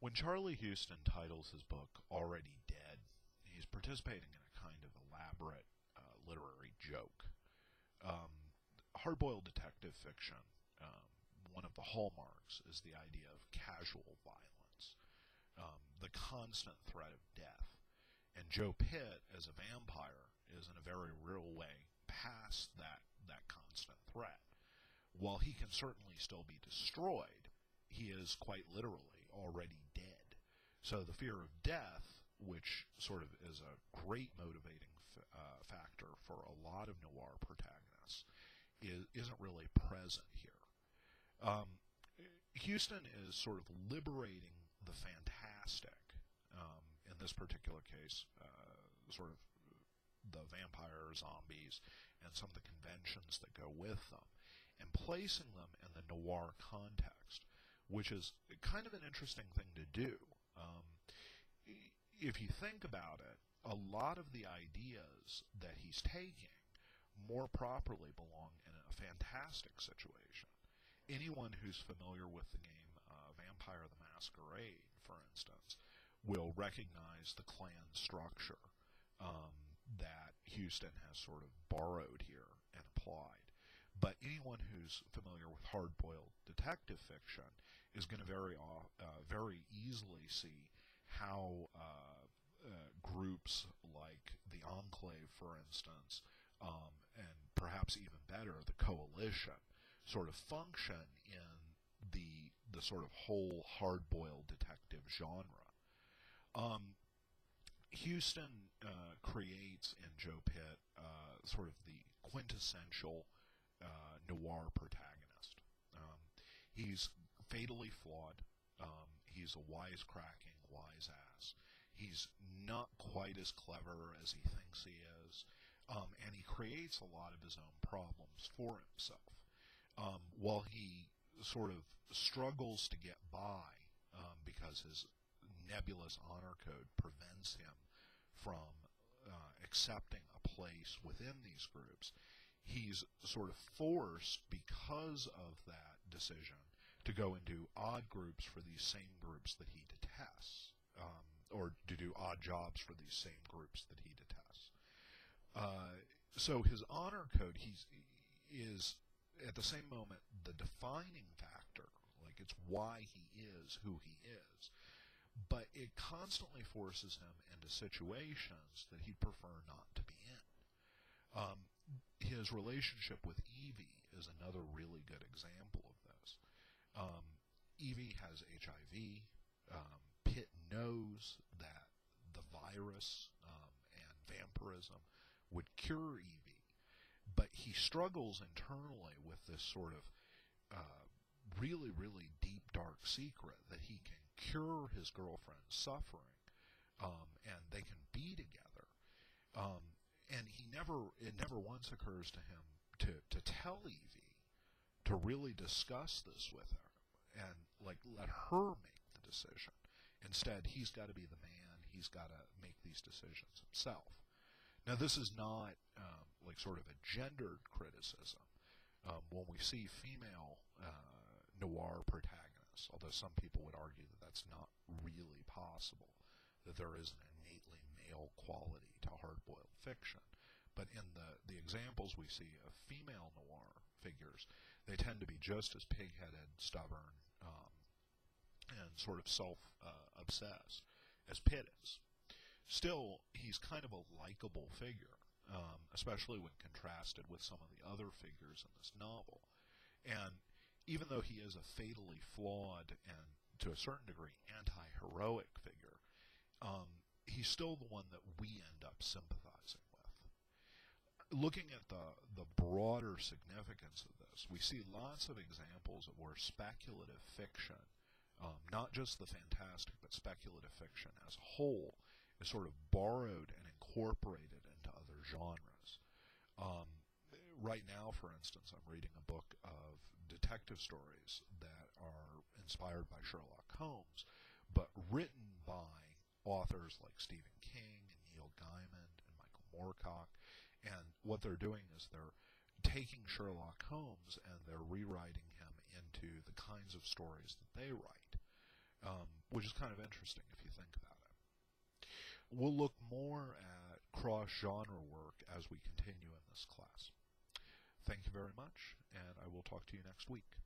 When Charlie Houston titles his book Already Dead, he's participating in a kind of elaborate literary joke. Hard-boiled detective fiction, one of the hallmarks is the idea of casual violence, the constant threat of death. And Joe Pitt, as a vampire, is in a very real way past that constant threat. While he can certainly still be destroyed, he is quite literally already dead. So the fear of death, which sort of is a great motivating factor for a lot of noir protagonists, isn't really present here. Houston is sort of liberating the fantastic, in this particular case, sort of the vampire zombies and some of the conventions that go with them, and placing them in the noir context, which is kind of an interesting thing to do. If you think about it, a lot of the ideas that he's taking more properly belong in a fantastic situation. Anyone who's familiar with the game Vampire the Masquerade, for instance, will recognize the clan structure that Houston has sort of borrowed here and applied. But anyone who's familiar with hard-boiled detective fiction is going to very easily see how groups like the Enclave, for instance, and perhaps even better, the Coalition, sort of function in the sort of whole hard-boiled detective genre. Houston creates in Joe Pitt sort of the quintessential noir protagonist. He's fatally flawed. He's a wisecracking wise ass. He's not quite as clever as he thinks he is, and he creates a lot of his own problems for himself. While he sort of struggles to get by because his nebulous honor code prevents him from accepting a place within these groups, he's sort of forced, because of that decision, to go into odd groups for these same groups that he detests, or to do odd jobs for these same groups that he detests. So his honor code is at the same moment the defining factor, like it's why he is who he is, but it constantly forces him into situations that he'd prefer not to be in. His relationship with Evie is another really good example of this. Evie has HIV. Pitt knows that the virus and vampirism would cure Evie, but he struggles internally with this sort of really, really deep, dark secret that he can cure his girlfriend's suffering, and they can be together. And it never once occurs to him to tell Evie, to really discuss this with her, and like let her make the decision. Instead, he's got to be the man. He's got to make these decisions himself. Now, this is not like sort of a gendered criticism. When we see female noir protagonists, although some people would argue that that's not really possible, that there is an innately male quality to hard-boiled fiction. But in the examples we see of female noir figures, they tend to be just as pig-headed, stubborn, and sort of self-obsessed as Pitt is. Still, he's kind of a likable figure, especially when contrasted with some of the other figures in this novel. And even though he is a fatally flawed and, to a certain degree, anti-heroic figure, he's still the one that we end up sympathizing with. Looking at the broader significance of this, we see lots of examples of where speculative fiction, not just the fantastic, but speculative fiction as a whole, is sort of borrowed and incorporated into other genres. Right now, for instance, I'm reading a book of detective stories that are inspired by Sherlock Holmes, but written by authors like Stephen King and Neil Gaiman and Michael Moorcock. And what they're doing is they're taking Sherlock Holmes and they're rewriting him into the kinds of stories that they write, which is kind of interesting if you think about it. We'll look more at cross-genre work as we continue in this class. Thank you very much, and I will talk to you next week.